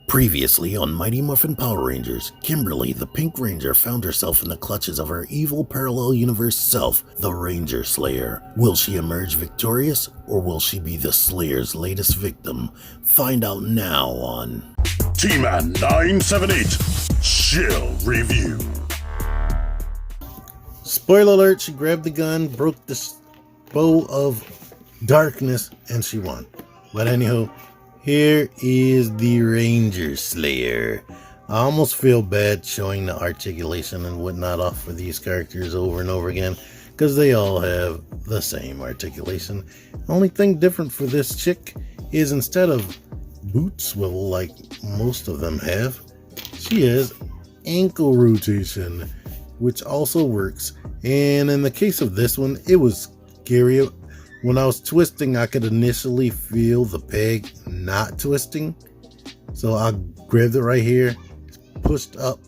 Previously on Mighty Morphin Power Rangers, Kimberly, the Pink Ranger, found herself in the clutches of her evil parallel universe self, the Ranger Slayer. Will she emerge victorious, or will she be the Slayer's latest victim? Find out now on T-Man 978 Chill Review. Spoiler alert, she grabbed the gun, broke the bow of darkness, and she won. But anywho, here is the Ranger Slayer. I almost feel bad showing the articulation and whatnot off for these characters over and over again, because they all have the same articulation. The only thing different for this chick is instead of boot swivel like most of them have, she has ankle rotation, which also works. And in the case of this one, it was scary. When I was twisting, I could initially feel the peg not twisting. So I grabbed it right here, pushed up.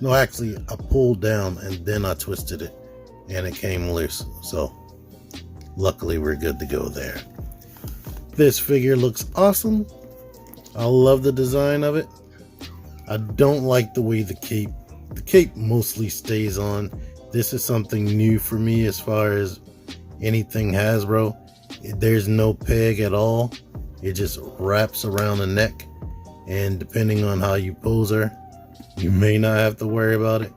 No, actually, I pulled down and then I twisted it and it came loose. So luckily, we're good to go there. This figure looks awesome. I love the design of it. I don't like the way the cape mostly stays on. This is something new for me as far as anything Hasbro. There's no peg at all. It just wraps around the neck, and depending on how you pose her, you may not have to worry about it.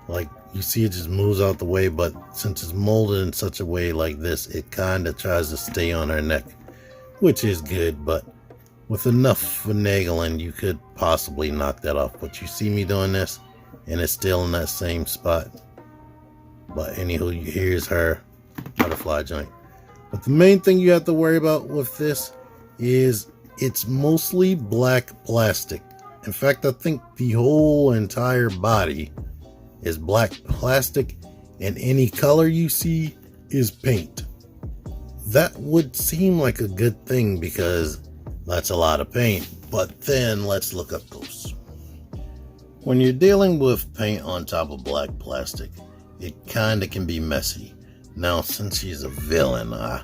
Like you see, it just moves out the way, but since it's molded in such a way like this, it kind of tries to stay on her neck, which is good, but with enough finagling, you could possibly knock that off. But you see me doing this, and it's still in that same spot. But anywho, here's her butterfly joint. But the main thing you have to worry about with this is it's mostly black plastic. In fact, I think the whole entire body is black plastic, and any color you see is paint. That would seem like a good thing because that's a lot of paint, but then let's look up close. When you're dealing with paint on top of black plastic, it kinda can be messy. Now, since she's a villain, I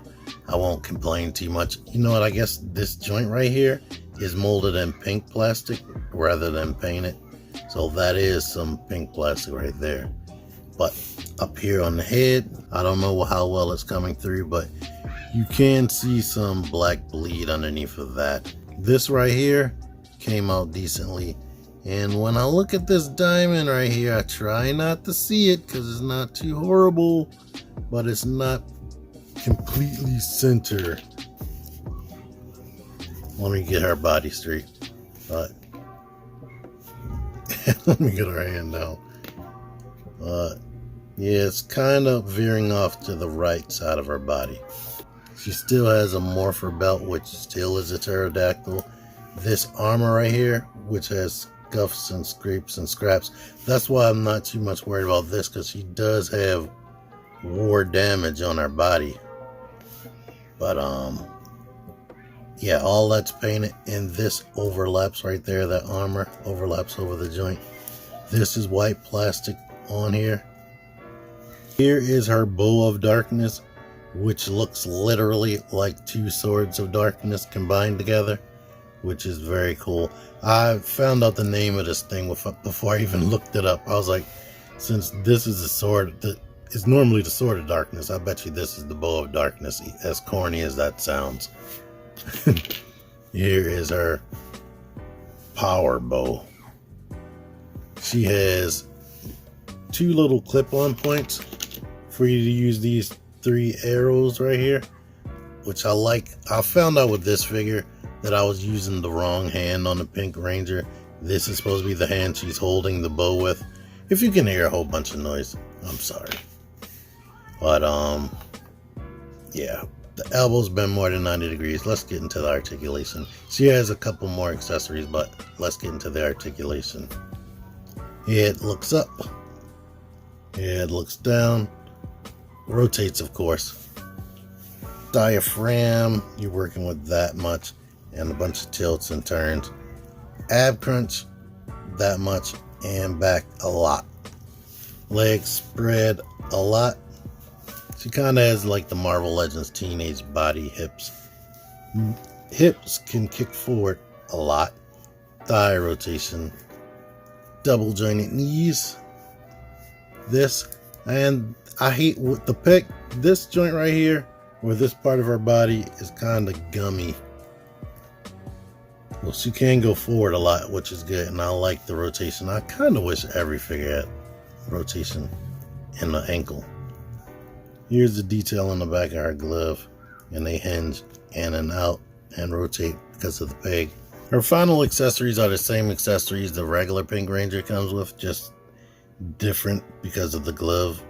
won't complain too much. You know what, I guess this joint right here is molded in pink plastic rather than painted. So that is some pink plastic right there. But up here on the head, I don't know how well it's coming through, but you can see some black bleed underneath of that. This right here came out decently. And when I look at this diamond right here, I try not to see it because it's not too horrible, but it's not completely center. Let me get her body straight. But let me get her hand down. Yeah, it's kind of veering off to the right side of her body. She still has a morpher belt, which still is a pterodactyl. This armor right here, which has scuffs and scrapes and scraps, that's why I'm not too much worried about this, because she does have war damage on her body. But yeah, all that's painted, and this overlaps right there. That armor overlaps over the joint. This is white plastic on here. Here is her bow of darkness, which looks literally like two swords of darkness combined together, which is very cool. I found out the name of this thing before I even looked it up. I was like, since this is a sword that is normally the sword of darkness, I bet you this is the bow of darkness, as corny as that sounds. Here is her power bow. She has two little clip-on points for you to use these 3 arrows right here, which I like. I found out with this figure that I was using the wrong hand on the Pink Ranger. This is supposed to be the hand she's holding the bow with. If you can hear a whole bunch of noise, I'm sorry. But yeah, the elbow's been more than 90 degrees. Let's get into the articulation. She has a couple more accessories, but let's get into the articulation. Head looks up, head looks down, rotates of course. Diaphragm, you're working with that much, and a bunch of tilts and turns. Ab crunch, that much, and back a lot. Legs spread a lot. She kind of has like the Marvel Legends teenage body hips. Hips can kick forward a lot. thigh rotation, double jointed knees, this, and I hate with the pec, this joint right here, where this part of her body is kind of gummy. Well, she can go forward a lot, which is good, and I like the rotation. I kind of wish every figure had rotation in the ankle. Here's the detail on the back of her glove, and they hinge in and out and rotate because of the peg. Her final accessories are the same accessories the regular Pink Ranger comes with, just different because of the glove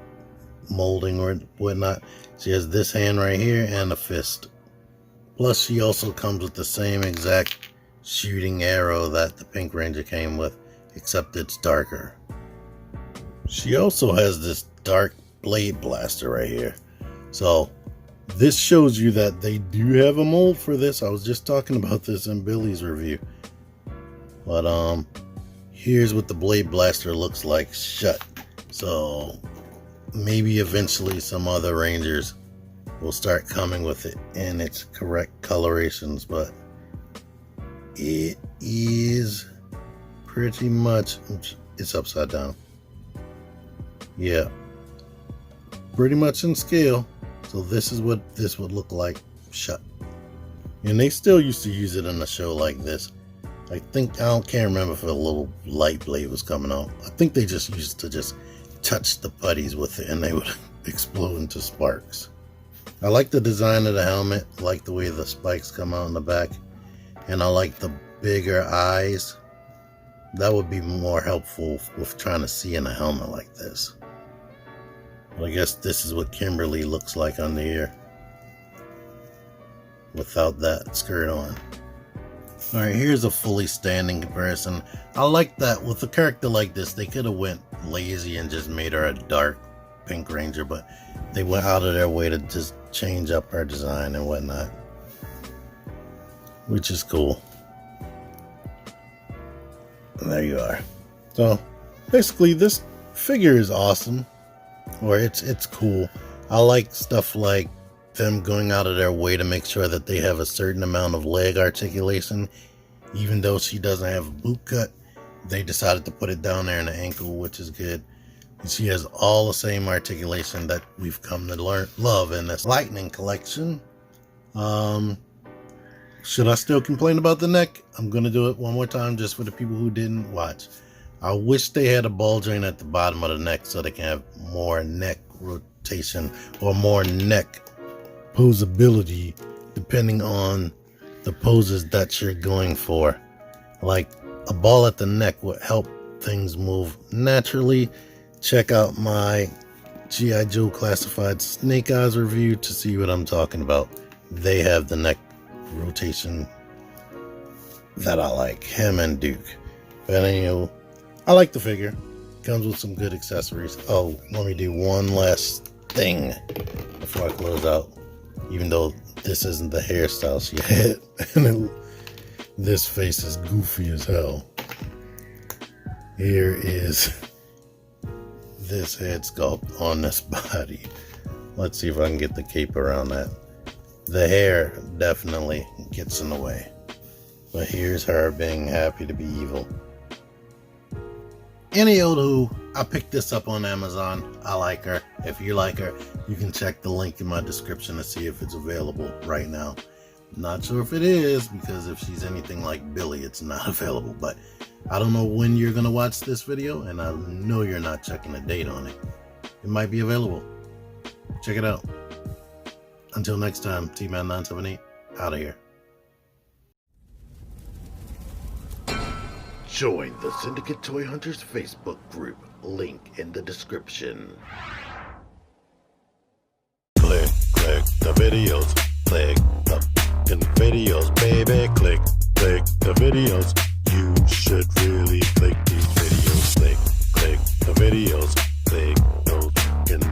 molding or whatnot. She has this hand right here and a fist. Plus, she also comes with the same exact shooting arrow that the Pink Ranger came with, except it's darker. She also has this dark blade blaster right here. So this shows you that they do have a mold for this. I was just talking about this in Billy's review. But here's what the blade blaster looks like shut. So maybe eventually some other Rangers will start coming with it in its correct colorations, but it is pretty much, it's upside down. Yeah, pretty much in scale. So this is what this would look like shut. And they still used to use it in a show like this. I think, can't remember if a little light blade was coming out. I think they just used to just touch the putties with it and they would explode into sparks. I like the design of the helmet. I like the way the spikes come out in the back. And I like the bigger eyes. That would be more helpful with trying to see in a helmet like this. But I guess this is what Kimberly looks like on the ear without that skirt on. Alright, here's a fully standing comparison. I like that with a character like this, they could have went lazy and just made her a dark Pink Ranger, but they went out of their way to just change up her design and whatnot, which is cool. And there you are. So basically this figure is awesome, or it's cool. I like stuff like them going out of their way to make sure that they have a certain amount of leg articulation. Even though she doesn't have a boot cut, they decided to put it down there in the ankle, which is good. And she has all the same articulation that we've come to love in this Lightning collection. Should I still complain about the neck? I'm going to do it one more time just for the people who didn't watch. I wish they had a ball joint at the bottom of the neck so they can have more neck rotation or more neck posability depending on the poses that you're going for. Like a ball at the neck would help things move naturally. Check out my G.I. Joe Classified Snake Eyes review to see what I'm talking about. They have the neck rotation that I like, him and Duke. But anyway, I like the figure. Comes with some good accessories. Oh, let me do one last thing before I close out. Even though this isn't the hairstyle she had. And this face is goofy as hell. Here is this head sculpt on this body. Let's see if I can get the cape around that. The hair definitely gets in the way. But here's her being happy to be evil. Anywho, I picked this up on Amazon. I like her. If you like her, you can check the link in my description to see if it's available right now. Not sure if it is, because if she's anything like Billy, it's not available. But I don't know when you're going to watch this video, and I know you're not checking the date on it. It might be available. Check it out. Until next time, T-Man978, out of here. Join the Syndicate Toy Hunters Facebook group. Link in the description. Click the videos. Click the videos, baby. Click the videos. You should really click these videos. Click the videos. Click those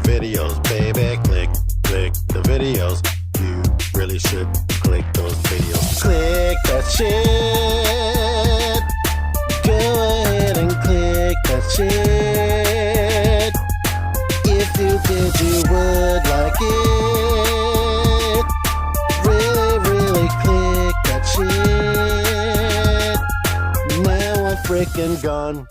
videos, baby. Click the videos. You really should click those videos. Click that shit. Go ahead and click that shit. If you did, you would like it. Really, really click that shit. frickin' gun.